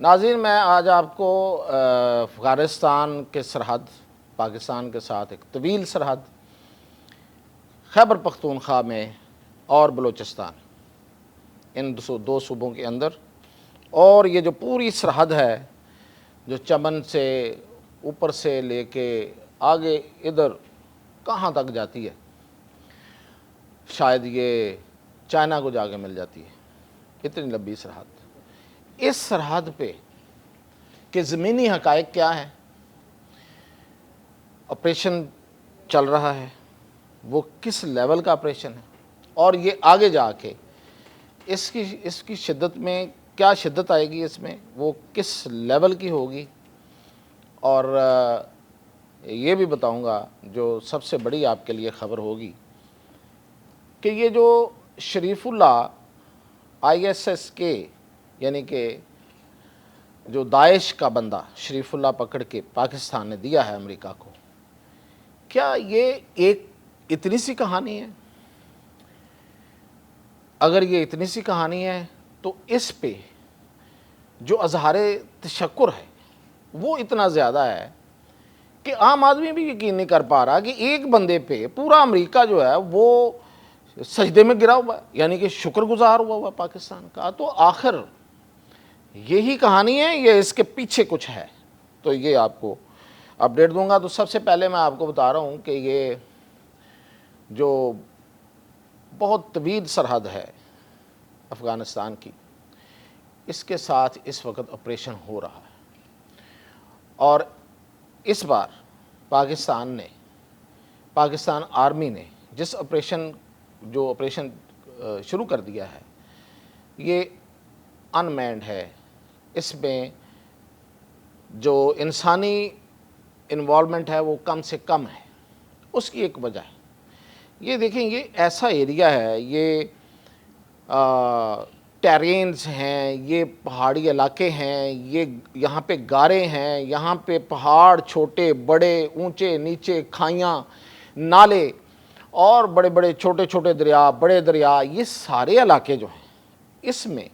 ناظرین، میں آج آپ کو افغانستان کے سرحد، پاکستان کے ساتھ ایک طویل سرحد، خیبر پختونخوا میں اور بلوچستان، ان دو صوبوں کے اندر، اور یہ جو پوری سرحد ہے جو چمن سے اوپر سے لے کے آگے ادھر کہاں تک جاتی ہے، شاید یہ چائنا کو جا کے مل جاتی ہے، اتنی لمبی سرحد۔ اس سرحد پہ کہ زمینی حقائق کیا ہیں، آپریشن چل رہا ہے وہ کس لیول کا آپریشن ہے، اور یہ آگے جا کے اس کی شدت میں کیا شدت آئے گی، اس میں وہ کس لیول کی ہوگی، اور یہ بھی بتاؤں گا جو سب سے بڑی آپ کے لیے خبر ہوگی کہ یہ جو شریف اللہ ISS یعنی کہ جو داعش کا بندہ شریف اللہ پکڑ کے پاکستان نے دیا ہے امریکہ کو، کیا یہ ایک اتنی سی کہانی ہے؟ اگر یہ اتنی سی کہانی ہے تو اس پہ جو اظہار تشکر ہے وہ اتنا زیادہ ہے کہ عام آدمی بھی یقین نہیں کر پا رہا کہ ایک بندے پہ پورا امریکہ جو ہے وہ سجدے میں گرا ہوا ہے، یعنی کہ شکر گزار ہوا پاکستان کا۔ تو آخر یہی کہانی ہے یا اس کے پیچھے کچھ ہے؟ تو یہ آپ کو اپڈیٹ دوں گا۔ تو سب سے پہلے میں آپ کو بتا رہا ہوں کہ یہ جو بہت طویل سرحد ہے افغانستان کی، اس کے ساتھ اس وقت آپریشن ہو رہا ہے، اور اس بار پاکستان آرمی نے جس آپریشن شروع کر دیا ہے، یہ ان مینڈ ہے۔ اس میں جو انسانی انوالومنٹ ہے وہ کم سے کم ہے۔ اس کی ایک وجہ ہے، یہ دیکھیں، یہ ایسا ایریا ہے، یہ ٹیرینز ہیں، یہ پہاڑی علاقے ہیں، یہاں پہ غاریں ہیں، یہاں پہ پہاڑ چھوٹے بڑے اونچے نیچے، کھائیاں، نالے، اور بڑے بڑے چھوٹے چھوٹے دریا، بڑے دریا، یہ سارے علاقے جو ہیں اس میں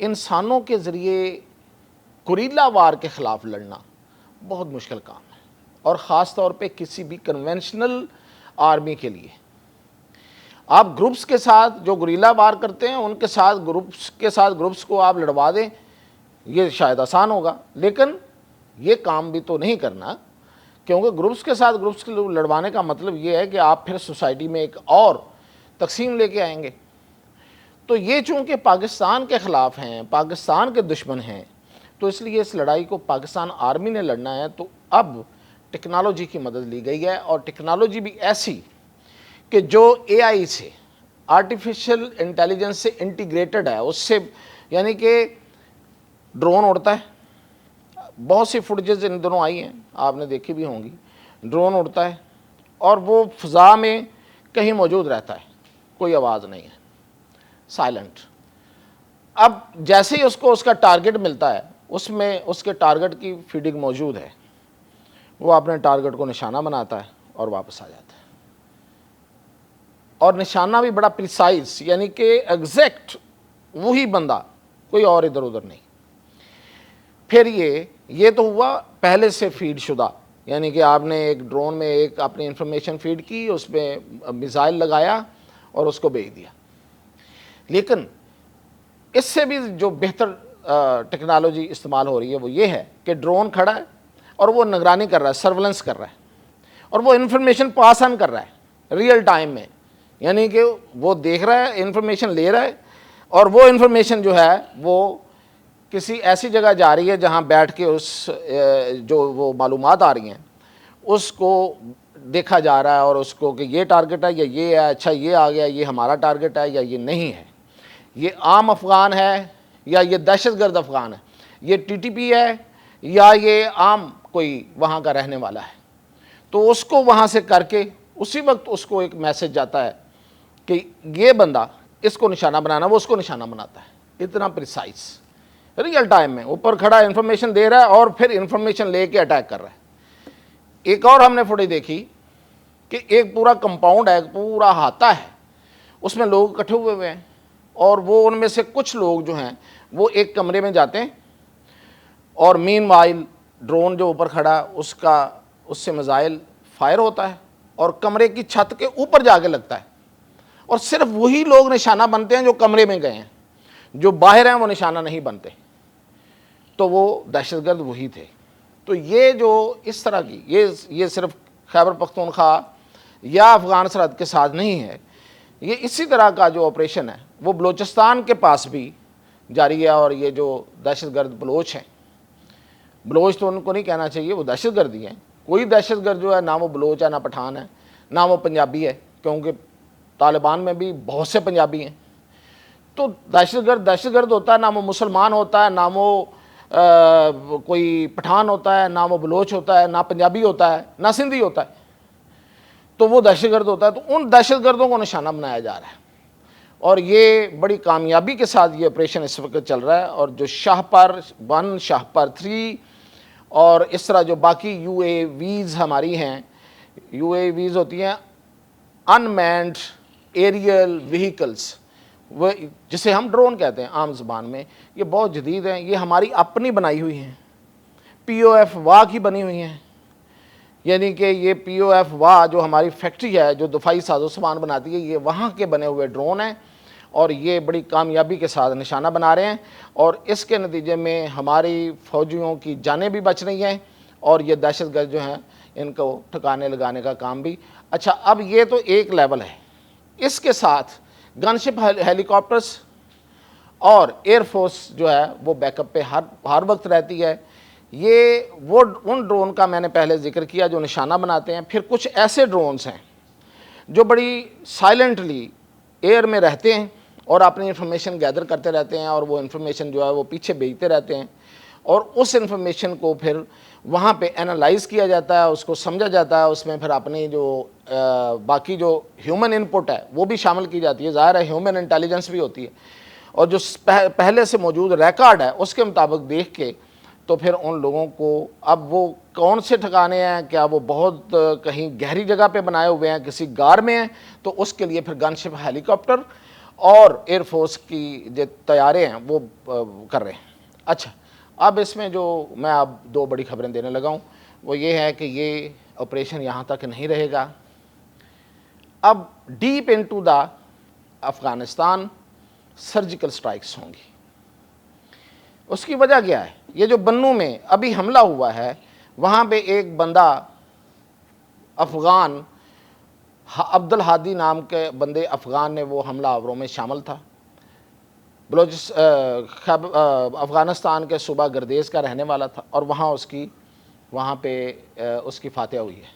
انسانوں کے ذریعے گوریلا وار کے خلاف لڑنا بہت مشکل کام ہے، اور خاص طور پہ کسی بھی کنونشنل آرمی کے لیے۔ آپ گروپس کے ساتھ جو گوریلا وار کرتے ہیں ان کے ساتھ گروپس کو آپ لڑوا دیں، یہ شاید آسان ہوگا، لیکن یہ کام بھی تو نہیں کرنا، کیونکہ گروپس کے ساتھ گروپس کو لڑوانے کا مطلب یہ ہے کہ آپ پھر سوسائٹی میں ایک اور تقسیم لے کے آئیں گے۔ تو یہ چونکہ پاکستان کے خلاف ہیں، پاکستان کے دشمن ہیں، تو اس لیے اس لڑائی کو پاکستان آرمی نے لڑنا ہے۔ تو اب ٹیکنالوجی کی مدد لی گئی ہے، اور ٹیکنالوجی بھی ایسی کہ جو AI سے، آرٹیفیشل انٹیلیجنس سے انٹیگریٹڈ ہے، اس سے، یعنی کہ ڈرون اڑتا ہے، بہت سی فوٹیجز ان دنوں آئی ہیں، آپ نے دیکھی بھی ہوں گی، ڈرون اڑتا ہے اور وہ فضا میں کہیں موجود رہتا ہے، کوئی آواز نہیں ہے، سائلنٹ۔ اب جیسے ہی اس کو اس کا ٹارگٹ ملتا ہے، اس میں اس کے ٹارگٹ کی فیڈنگ موجود ہے، وہ اپنے ٹارگٹ کو نشانہ بناتا ہے اور واپس آ جاتا ہے، اور نشانہ بھی بڑا پریسائز، یعنی کہ ایگزیکٹ وہی بندہ، کوئی اور ادھر ادھر نہیں۔ پھر یہ تو ہوا پہلے سے فیڈ شدہ، یعنی کہ آپ نے ایک ڈرون میں ایک اپنی انفارمیشن فیڈ کی، اس میں میزائل لگایا اور اس کو بھیج دیا۔ لیکن اس سے بھی جو بہتر ٹیکنالوجی استعمال ہو رہی ہے وہ یہ ہے کہ ڈرون کھڑا ہے اور وہ نگرانی کر رہا ہے، سرولنس کر رہا ہے، اور وہ انفارمیشن پاس آن کر رہا ہے ریئل ٹائم میں، یعنی کہ وہ دیکھ رہا ہے، انفارمیشن لے رہا ہے، اور وہ انفارمیشن جو ہے وہ کسی ایسی جگہ جا رہی ہے جہاں بیٹھ کے جو وہ معلومات آ رہی ہیں اس کو دیکھا جا رہا ہے، اور اس کو کہ یہ ٹارگٹ ہے یا یہ ہے، اچھا یہ آ گیا، یہ ہمارا ٹارگٹ ہے یا یہ نہیں ہے، یہ عام افغان ہے یا یہ دہشت گرد افغان ہے، یہ TTP ہے یا یہ عام کوئی وہاں کا رہنے والا ہے۔ تو اس کو وہاں سے کر کے اسی وقت اس کو ایک میسج جاتا ہے کہ یہ بندہ اس کو نشانہ بنانا، وہ اس کو نشانہ بناتا ہے، اتنا پریسائز، ریئل ٹائم میں اوپر کھڑا انفارمیشن دے رہا ہے اور پھر انفارمیشن لے کے اٹیک کر رہا ہے۔ ایک اور ہم نے فوٹیج دیکھی کہ ایک پورا کمپاؤنڈ ہے، پورا احاطہ ہے، اس میں لوگ اکٹھے ہوئے ہیں، اور وہ ان میں سے کچھ لوگ جو ہیں وہ ایک کمرے میں جاتے ہیں، اور مین وائل ڈرون جو اوپر کھڑا اس سے میزائل فائر ہوتا ہے اور کمرے کی چھت کے اوپر جا کے لگتا ہے، اور صرف وہی لوگ نشانہ بنتے ہیں جو کمرے میں گئے ہیں، جو باہر ہیں وہ نشانہ نہیں بنتے۔ تو وہ دہشت گرد وہی تھے۔ تو یہ جو اس طرح کی یہ صرف خیبر پختونخوا یا افغان سرحد کے ساتھ نہیں ہے، یہ اسی طرح کا جو آپریشن ہے وہ بلوچستان کے پاس بھی جاری ہے۔ اور یہ جو دہشت گرد بلوچ ہیں، بلوچ تو ان کو نہیں کہنا چاہیے، وہ دہشت گردی ہیں۔ کوئی دہشت گرد جو ہے نہ وہ بلوچ ہے، نہ پٹھان ہے، نہ وہ پنجابی ہے، کیونکہ طالبان میں بھی بہت سے پنجابی ہیں۔ تو دہشت گرد ہوتا ہے، نہ وہ مسلمان ہوتا ہے، نہ وہ کوئی پٹھان ہوتا ہے، نہ وہ بلوچ ہوتا ہے، نہ پنجابی ہوتا ہے، نہ سندھی ہوتا ہے، تو وہ دہشت گرد ہوتا ہے۔ تو ان دہشت گردوں کو نشانہ بنایا جا رہا ہے، اور یہ بڑی کامیابی کے ساتھ یہ آپریشن اس وقت چل رہا ہے۔ اور جو شاہپار 1، شاہپار 3 اور اس طرح جو باقی یو اے ویز ہماری ہیں، یو اے ویز ہوتی ہیں انمینڈ ایریل وہیکلز، وہ جسے ہم ڈرون کہتے ہیں عام زبان میں، یہ بہت جدید ہیں، یہ ہماری اپنی بنائی ہوئی ہیں، پی او ایف واہ کی بنی ہوئی ہیں۔ یعنی کہ یہ پی او ایف واہ جو ہماری فیکٹری ہے جو دفاعی ساز و سامان بناتی ہے، یہ وہاں کے بنے ہوئے ڈرون ہیں، اور یہ بڑی کامیابی کے ساتھ نشانہ بنا رہے ہیں، اور اس کے نتیجے میں ہماری فوجیوں کی جانیں بھی بچ رہی ہیں، اور یہ دہشت گرد جو ہیں ان کو ٹھکانے لگانے کا کام بھی۔ اچھا، اب یہ تو ایک لیول ہے، اس کے ساتھ گن شپ ہیلی کاپٹرز اور ایئر فورس جو ہے وہ بیک اپ پہ ہر وقت رہتی ہے۔ یہ وہ ان ڈرون کا میں نے پہلے ذکر کیا جو نشانہ بناتے ہیں۔ پھر کچھ ایسے ڈرونز ہیں جو بڑی سائلنٹلی ایئر میں رہتے ہیں اور اپنی انفارمیشن گیدر کرتے رہتے ہیں، اور وہ انفارمیشن جو ہے وہ پیچھے بھیجتے رہتے ہیں، اور اس انفارمیشن کو پھر وہاں پہ انالائز کیا جاتا ہے، اس کو سمجھا جاتا ہے، اس میں پھر اپنی جو باقی جو ہیومن انپٹ ہے وہ بھی شامل کی جاتی ہے۔ ظاہر ہے ہیومن انٹیلیجنس بھی ہوتی ہے، اور جو پہلے سے موجود ریکارڈ ہے اس کے مطابق دیکھ کے تو پھر ان لوگوں کو، اب وہ کون سے ٹھکانے ہیں، کیا وہ بہت کہیں گہری جگہ پہ بنائے ہوئے ہیں، کسی غار میں ہیں، تو اس کے لیے پھر گن شپ ہیلی کاپٹر اور ایئر فورس کی جو طیارے ہیں وہ کر رہے ہیں۔ اچھا، اب اس میں جو میں اب 2 بڑی خبریں دینے لگا ہوں وہ یہ ہے کہ یہ آپریشن یہاں تک نہیں رہے گا، اب deep into the Afghanistan surgical strikes ہوں گی۔ اس کی وجہ کیا ہے؟ یہ جو بنو میں ابھی حملہ ہوا ہے، وہاں پہ ایک بندہ افغان عبد الحادی نام کے بندے افغان نے وہ حملہ آوروں میں شامل تھا، افغانستان کے صوبہ گردیز کا رہنے والا تھا، اور وہاں پہ اس کی فاتحہ ہوئی ہے۔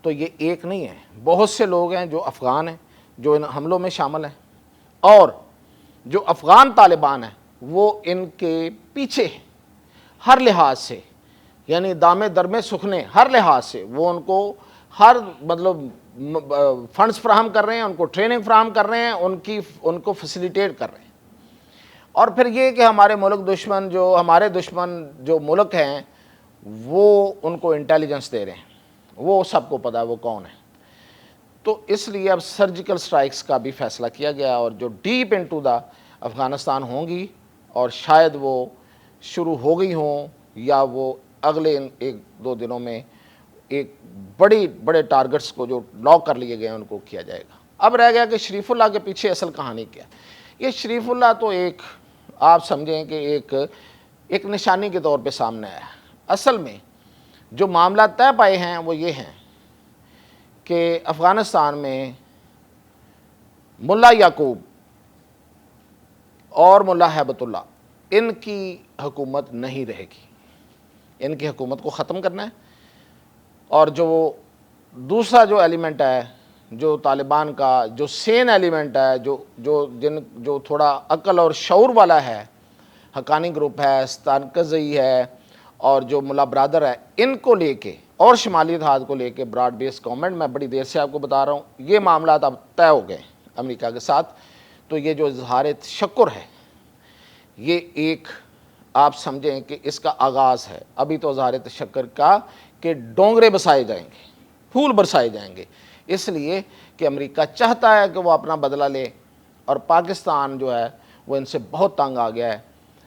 تو یہ ایک نہیں ہے، بہت سے لوگ ہیں جو افغان ہیں جو ان حملوں میں شامل ہیں، اور جو افغان طالبان ہیں وہ ان کے پیچھے ہیں ہر لحاظ سے، یعنی دامے درمے سکھنے ہر لحاظ سے، وہ ان کو ہر فنڈز فراہم کر رہے ہیں، ان کو ٹریننگ فراہم کر رہے ہیں، ان کو فیسیلیٹیٹ کر رہے ہیں۔ اور پھر یہ کہ ہمارے ہمارے دشمن جو ملک ہیں وہ ان کو انٹیلیجنس دے رہے ہیں، وہ سب کو پتہ ہے وہ کون ہے۔ تو اس لیے اب سرجیکل سٹرائکس کا بھی فیصلہ کیا گیا، اور جو ڈیپ انٹو دا افغانستان ہوں گی، اور شاید وہ شروع ہو گئی ہوں یا وہ اگلے 1-2 دنوں میں ایک بڑے ٹارگٹس کو جو لاک کر لیے گئے ہیں ان کو کیا جائے گا۔ اب رہ گیا کہ شریف اللہ کے پیچھے اصل کہانی کیا ہے۔ یہ شریف اللہ تو آپ سمجھیں کہ ایک نشانی کے طور پہ سامنے آیا ہے۔ اصل میں جو معاملات طے پائے ہیں وہ یہ ہیں کہ افغانستان میں ملا یعقوب اور ملا ہیبت اللہ ان کی حکومت نہیں رہے گی، ان کی حکومت کو ختم کرنا ہے۔ اور جو دوسرا جو ایلیمنٹ ہے، جو طالبان کا جو سین ایلیمنٹ ہے، جو تھوڑا عقل اور شعور والا ہے، حقانی گروپ ہے، ستانکزئی ہے، اور جو ملا برادر ہے، ان کو لے کے اور شمالی اتحاد کو لے کے براڈ بیس گورنمنٹ، میں بڑی دیر سے آپ کو بتا رہا ہوں، یہ معاملات اب طے ہو گئے امریکہ کے ساتھ۔ تو یہ جو اظہار تشکر ہے، یہ ایک آپ سمجھیں کہ اس کا آغاز ہے۔ ابھی تو اظہار تشکر کا کہ ڈونگرے بسائے جائیں گے، پھول برسائے جائیں گے، اس لیے کہ امریکہ چاہتا ہے کہ وہ اپنا بدلہ لے، اور پاکستان جو ہے وہ ان سے بہت تنگ آ گیا ہے۔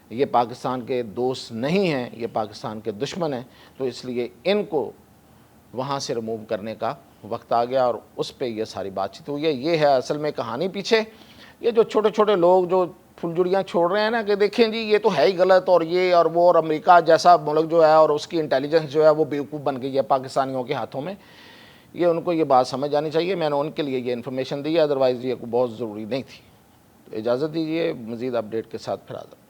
یہ پاکستان کے دوست نہیں ہیں، یہ پاکستان کے دشمن ہیں، تو اس لیے ان کو وہاں سے ریموو کرنے کا وقت آ گیا اور اس پہ یہ ساری بات چیت ہوئی ہے۔ یہ ہے اصل میں کہانی پیچھے۔ یہ جو چھوٹے چھوٹے لوگ جو پھلجڑیاں چھوڑ رہے ہیں نا کہ دیکھیں جی یہ تو ہے ہی غلط، اور یہ اور وہ، اور امریکہ جیسا ملک جو ہے اور اس کی انٹیلیجنس جو ہے وہ بیوقوف بن گئی ہے پاکستانیوں کے ہاتھوں میں، یہ ان کو یہ بات سمجھ جانی چاہیے۔ میں نے ان کے لیے یہ انفارمیشن دی ہے، ادروائز یہ بہت ضروری نہیں تھی۔ تو اجازت دیجیے، مزید اپڈیٹ کے ساتھ پھر آ جاؤں۔